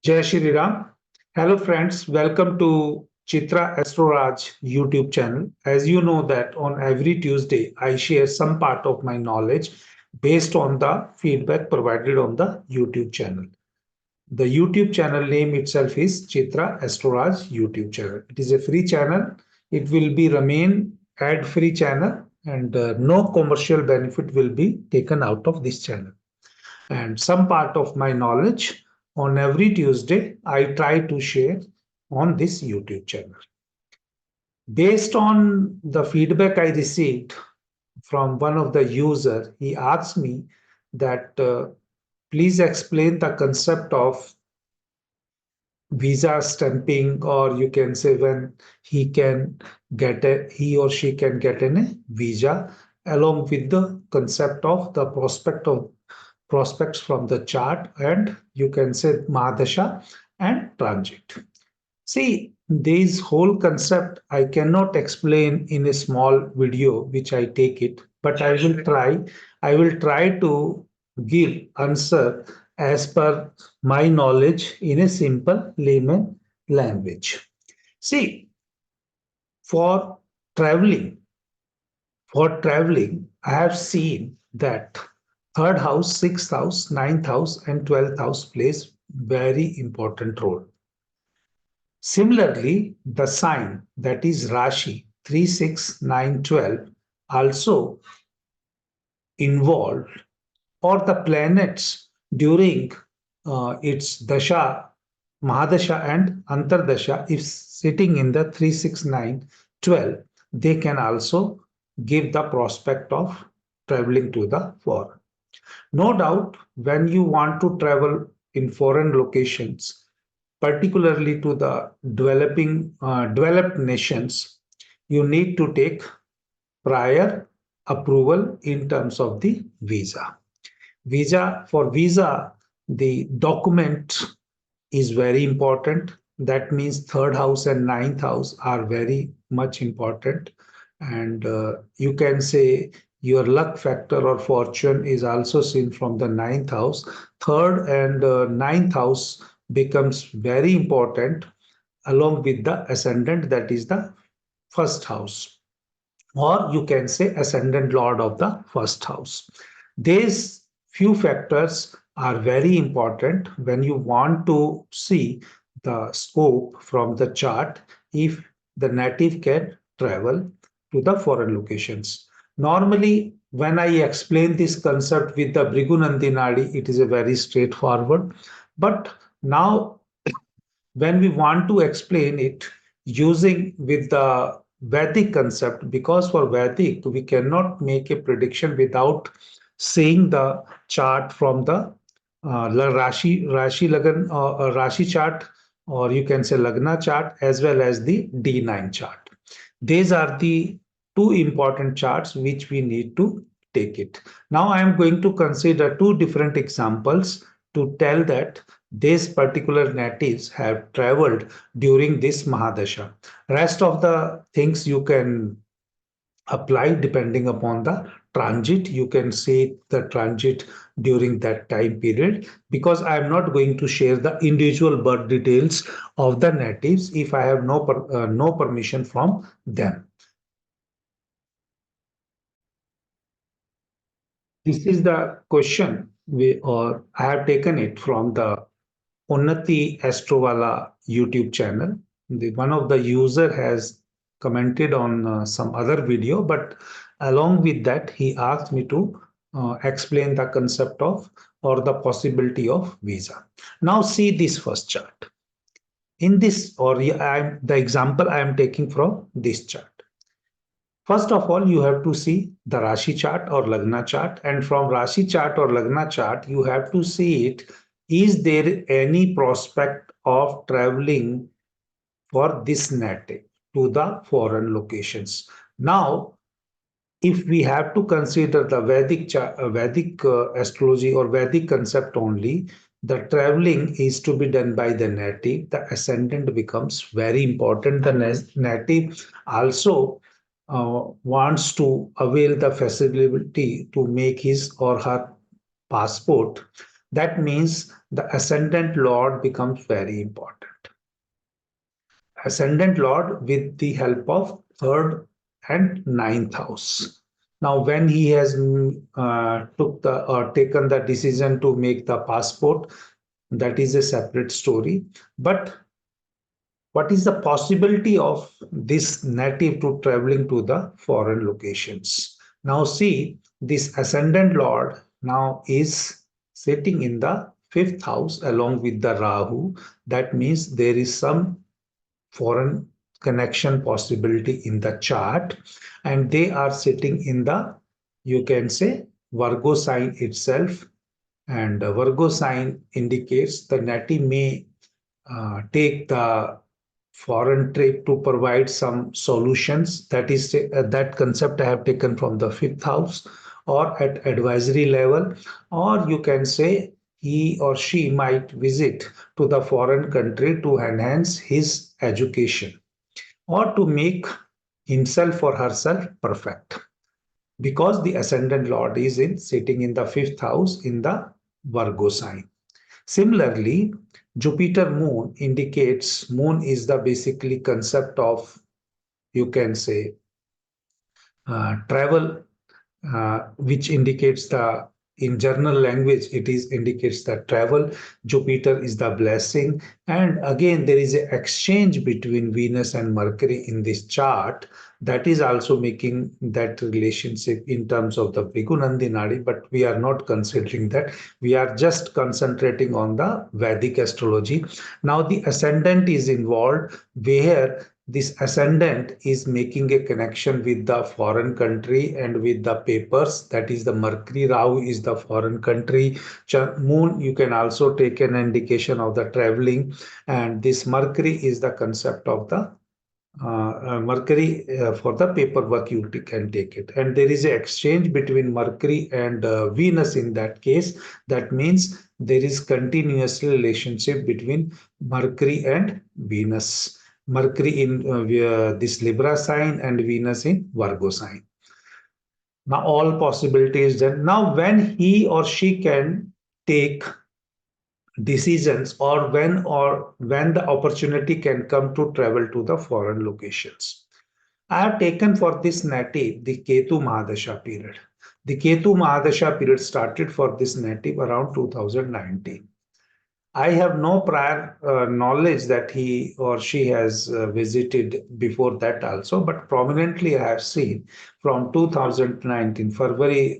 Jai Shri Ram. Hello friends, welcome to Chitra Astroraj YouTube channel. As you know that on every Tuesday, I share some part of my knowledge based on the feedback provided on the YouTube channel. The YouTube channel name itself is Chitra Astroraj YouTube channel. It is a free channel. It will be remain ad-free channel and no commercial benefit will be taken out of this channel and some part of my knowledge on every Tuesday I try to share on this YouTube channel. Based on the feedback I received from one of the user, he asked me that please explain the concept of visa stamping, or you can say when he or she can get a visa, along with the concept of the prospects from the chart, and you can say Mahadasha and transit. See, this whole concept I cannot explain in a small video which I take it, but I will try. I will try to give answer as per my knowledge in a simple layman language. See, for traveling, I have seen that third house, sixth house, ninth house, and 12th house plays very important role. Similarly, the sign that is Rashi 3, 6, 9, 12 also involved, or the planets during its Dasha, Mahadasha and Antardasha, if sitting in the 3, 6, 9, 12, they can also give the prospect of traveling to the foreign. No doubt, when you want to travel in foreign locations, particularly to the developed nations, you need to take prior approval in terms of the visa. For visa, the document is very important. That means third house and ninth house are very much important. And you can say your luck factor or fortune is also seen from the ninth house. Third and ninth house becomes very important along with the ascendant, that is the first house, or you can say ascendant lord of the first house. These few factors are very important when you want to see the scope from the chart if the native can travel to the foreign locations. Normally, when I explain this concept with the Brigunandi Nadi, it is a very straightforward. But now when we want to explain it using with the Vedic concept, because for Vedic we cannot make a prediction without seeing the chart from the Rashi Lagan Rashi chart, or you can say Lagna chart, as well as the D9 chart. These are the two important charts which we need to take it. Now I am going to consider two different examples to tell that these particular natives have traveled during this Mahadasha. Rest of the things you can apply depending upon the transit. You can say the transit during that time period, because I am not going to share the individual birth details of the natives if I have no permission from them. This is the question or I have taken it from the Unnati Astrovala YouTube channel. One of the user has commented on some other video, but along with that, he asked me to explain the concept of or the possibility of visa. Now see this first chart. In this, or the example I am taking from this chart. First of all, you have to see the Rashi chart or Lagna chart, and from Rashi chart or Lagna chart, you have to see it. Is there any prospect of traveling for this native to the foreign locations? Now, if we have to consider the Vedic astrology or Vedic concept only, the traveling is to be done by the native. The ascendant becomes very important. The native also wants to avail the facility to make his or her passport. That means the ascendant lord becomes very important. Ascendant lord with the help of third and ninth house. Now, when he has taken the decision to make the passport, that is a separate story. But what is the possibility of this native to traveling to the foreign locations? Now, see, this ascendant lord now is sitting in the fifth house along with the Rahu. That means there is some foreign connection possibility in the chart, and they are sitting in the, you can say, Virgo sign itself. And Virgo sign indicates the native may take the foreign trip to provide some solutions. That is, that concept I have taken from the fifth house, or at advisory level, or you can say he or she might visit to the foreign country to enhance his education or to make himself or herself perfect, because the ascendant lord is in sitting in the fifth house in the Virgo sign. Similarly, Jupiter moon indicates, moon is the basically concept of, you can say, travel, which indicates the, in general language it is indicates that travel. Jupiter is the blessing, and again there is an exchange between Venus and Mercury in this chart, that is also making that relationship in terms of the Bhrigunandi Nadi, but we are not considering that. We are just concentrating on the Vedic astrology. Now the ascendant is involved, where this ascendant is making a connection with the foreign country and with the papers. That is the Mercury. Rahu is the foreign country. Moon, you can also take an indication of the traveling, and this Mercury is the concept of the Mercury for the paperwork. You can take it, and there is an exchange between Mercury and Venus in that case. That means there is continuous relationship between Mercury and Venus. Mercury in this Libra sign and Venus in Virgo sign. Now all possibilities then. Now when he or she can take decisions, or when the opportunity can come to travel to the foreign locations. I have taken for this native the Ketu Mahadasha period. The Ketu Mahadasha period started for this native around 2019. I have no prior knowledge that he or she has visited before that also, but prominently I have seen from 2019, February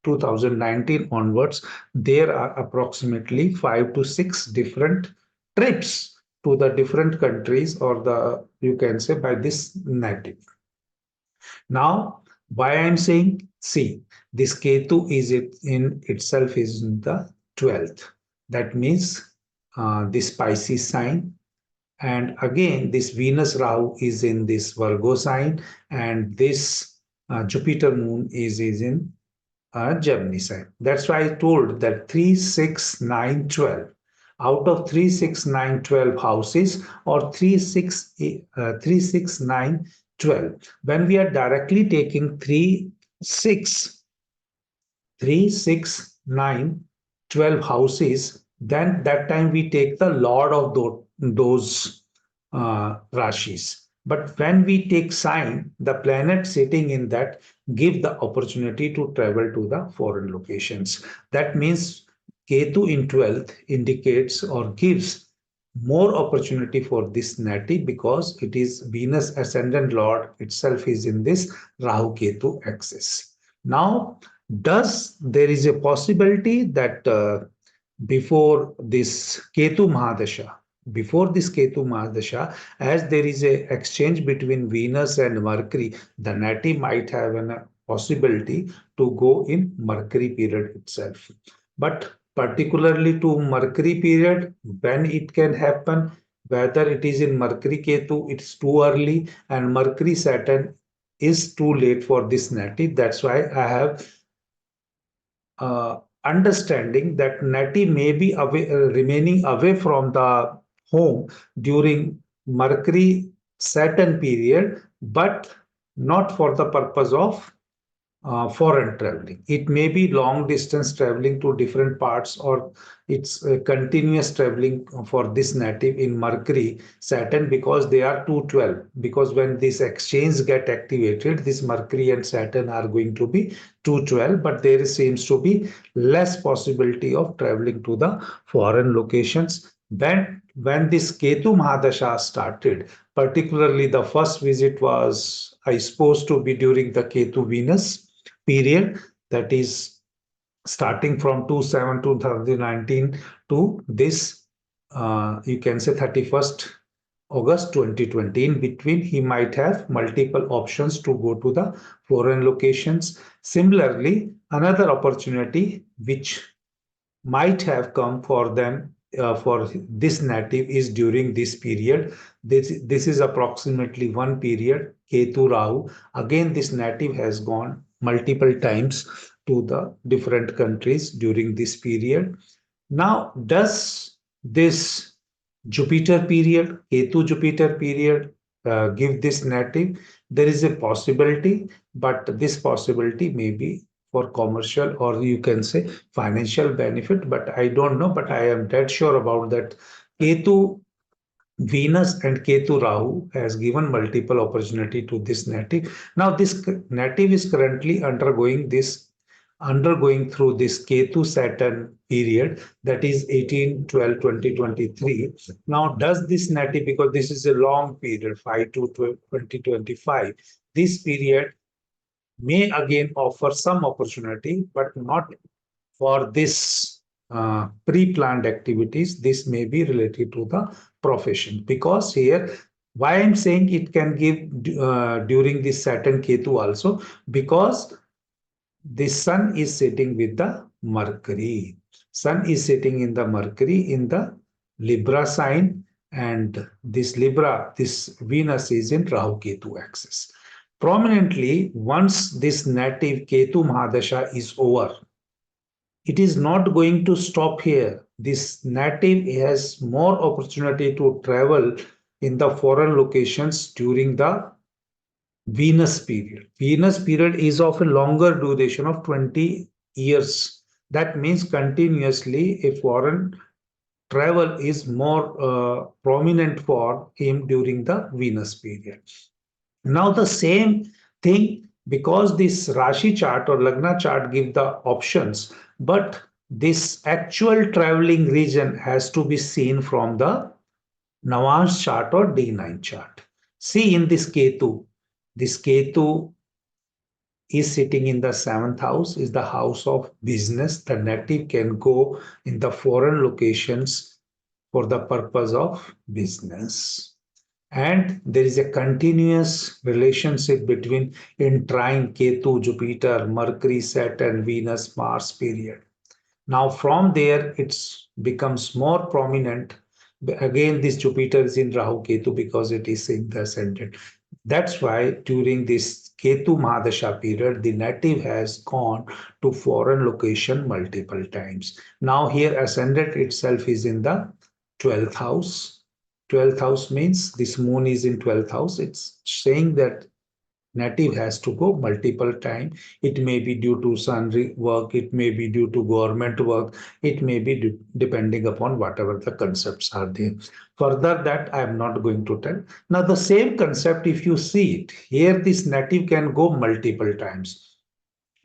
2019 onwards, there are approximately 5 to 6 different trips to the different countries, or the, you can say, by this native. Now, why I'm saying, see, this Ketu is it in itself is in the 12th. That means this Pisces sign. And again, this Venus Rahu is in this Virgo sign, and this Jupiter moon is in Gemini sign. That's why I told that 3, 6, 9, 12. Out of 3, 6, 9, 12 houses, or 3, 6, 3, 6, 9, 12. When we are directly taking 3, 6, 3, 6, 9, 12 houses, then that time we take the lord of those rashis. But when we take sign, the planet sitting in that give the opportunity to travel to the foreign locations. That means Ketu in 12th indicates or gives more opportunity for this native, because it is Venus ascendant lord itself is in this Rahu Ketu axis. Now, does there is a possibility that before this Ketu Mahadasha, before this Ketu Mahadasha, as there is a exchange between Venus and Mercury, the native might have a possibility to go in Mercury period itself. But particularly to Mercury period, when it can happen, whether it is in Mercury Ketu, it's too early, and Mercury Saturn is too late for this native. That's why I have understanding that native may be away, remaining away from the home during Mercury Saturn period, but not for the purpose of foreign traveling. It may be long distance traveling to different parts, or it's continuous traveling for this native in Mercury, Saturn, because they are 212. Because when this exchange get activated, this Mercury and Saturn are going to be 212, but there seems to be less possibility of traveling to the foreign locations. When this Ketu Mahadasha started, particularly the first visit was, I suppose, to be during the Ketu Venus period, that is starting from 2/7/2019 to this, you can say 31st August 2020. In between, he might have multiple options to go to the foreign locations. Similarly, another opportunity which might have come for them, for this native, is during this period. This is approximately one period, Ketu Rahu. Again, this native has gone multiple times to the different countries during this period. Now, does this Jupiter period, Ketu Jupiter period, give this native? There is a possibility, but this possibility may be for commercial, or you can say financial benefit, but I don't know. But I am dead sure about that. Ketu Venus and Ketu Rahu has given multiple opportunity to this native. Now, this native is currently undergoing through this Ketu Saturn period, that is 18/12/2023. Now, does this native, because this is a long period, 5 to 2025, this period may again offer some opportunity, but not for this pre-planned activities. This may be related to the profession, because here, why I'm saying it can give during this Saturn Ketu also, because the sun is sitting with the Mercury. Sun is sitting in the Mercury in the Libra sign, and this Libra, this Venus is in Rahu Ketu axis. Prominently, once this native Ketu Mahadasha is over, it is not going to stop here. This native has more opportunity to travel in the foreign locations during the Venus period. Venus period is of a longer duration of 20 years. That means continuously a foreign travel is more prominent for him during the Venus period. Now the same thing, because this Rashi chart or Lagna chart give the options, but this actual traveling region has to be seen from the Navans chart or D9 chart. See, in this Ketu is sitting in the seventh house, is the house of business. The native can go in the foreign locations for the purpose of business. And there is a continuous relationship between in trine Ketu, Jupiter, Mercury, Saturn, Venus, Mars period. Now from there it becomes more prominent. Again, this Jupiter is in Rahu Ketu because it is in the ascendant. That's why during this Ketu Mahadasha period, the native has gone to foreign location multiple times. Now here ascendant itself is in the 12th house. 12th house means this moon is in 12th house. It's saying that native has to go multiple times. It may be due to sun work, it may be due to government work, it may be depending upon whatever the concepts are there. Further, that I am not going to tell. Now the same concept, if you see it here, this native can go multiple times,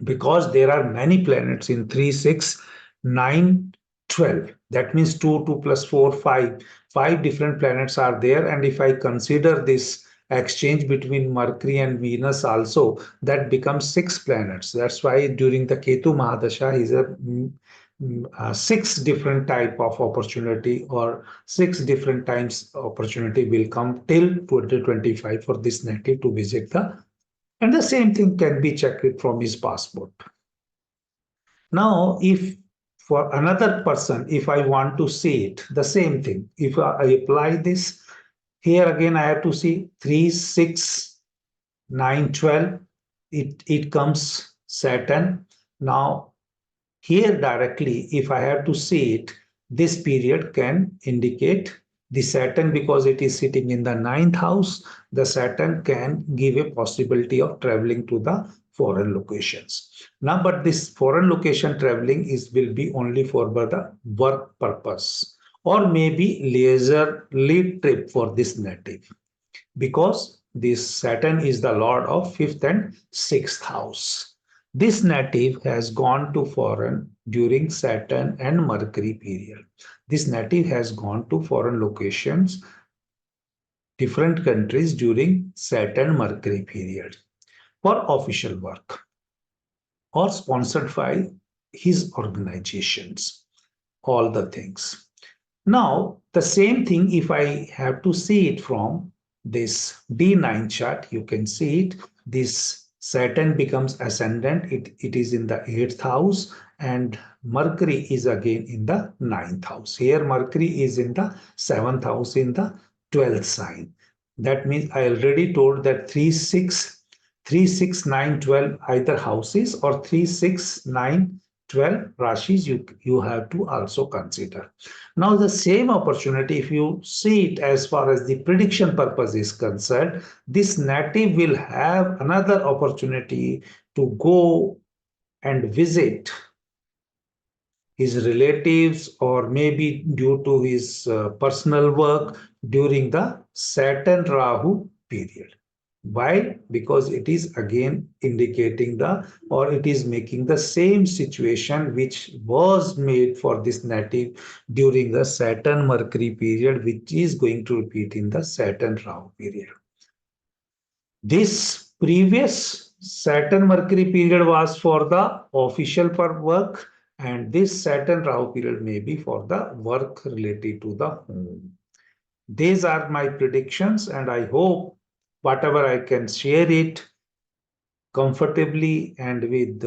because there are many planets in 3, 6, 9, 12. That means 2, 2 plus 4, 5. Five different planets are there. And if I consider this exchange between Mercury and Venus also, that becomes 6 planets. That's why during the Ketu Mahadasha is a 6 different type of opportunity, or 6 different times opportunity will come till 2025 for this native to visit the, and the same thing can be checked from his passport. Now, if for another person, if I want to see it, the same thing. If I apply this, here again I have to see 3, 6, 9, 12. It comes Saturn. Now, here directly, if I have to see it, this period can indicate the Saturn, because it is sitting in the ninth house. The Saturn can give a possibility of traveling to the foreign locations. Now, but this foreign location traveling will be only for the work purpose or maybe leisurely trip for this native, because this Saturn is the lord of fifth and sixth house. This native has gone to foreign during Saturn and Mercury period. This native has gone to foreign locations, different countries during Saturn Mercury period for official work or sponsored by his organizations, all the things. Now, the same thing, if I have to see it from this D9 chart, you can see it. This Saturn becomes ascendant. It is in the 8th house and Mercury is again in the 9th house. Here, Mercury is in the 7th house in the 12th sign. That means I already told that 3, 6, 3, 6, 9, 12 either houses or 3, 6, 9, 12 rashis you have to also consider. Now, the same opportunity, if you see it as far as the prediction purpose is concerned, this native will have another opportunity to go and visit his relatives or maybe due to his personal work during the Saturn Rahu period. Why? Because it is again indicating or it is making the same situation which was made for this native during the Saturn Mercury period, which is going to repeat in the Saturn Rahu period. This previous Saturn Mercury period was for the official work, and this Saturn Rahu period may be for the work related to the home. These are my predictions, and I hope whatever I can share it comfortably and with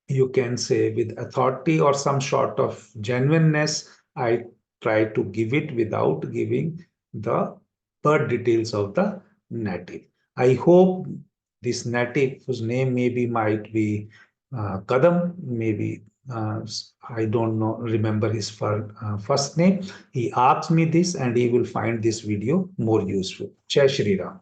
you can say with authority or some sort of genuineness. I try to give it without giving the birth details of the native. I hope this native, whose name maybe might be Kadam, maybe I don't know, remember his first name. He asked me this and he will find this video more useful. Jai Shri Ram.